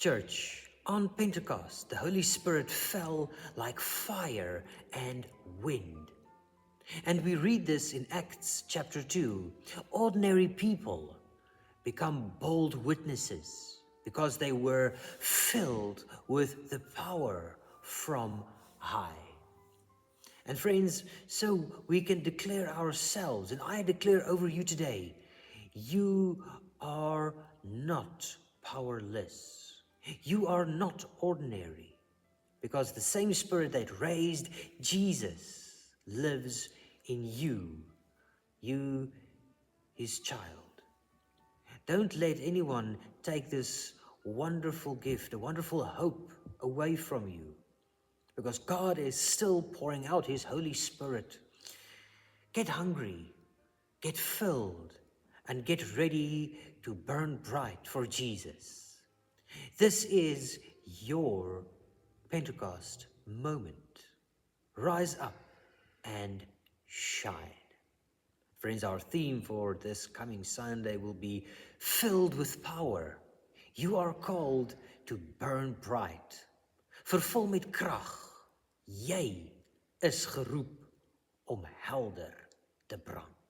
Church, on Pentecost, the Holy Spirit fell like fire and wind. And we read this in Acts chapter 2. Ordinary people become bold witnesses because they were filled with the power from high. And friends, so we can declare ourselves, and I declare over you today, you are not powerless. You are not ordinary, because the same Spirit that raised Jesus lives in you, his child. Don't let anyone take this wonderful gift, a wonderful hope away from you, because God is still pouring out his Holy Spirit. Get hungry, get filled, and get ready to burn bright for Jesus. This is your Pentecost moment. Rise up and shine. Friends, our theme for this coming Sunday will be filled with power. You are called to burn bright. Vervul met krag. Jy is geroep om helder te brand.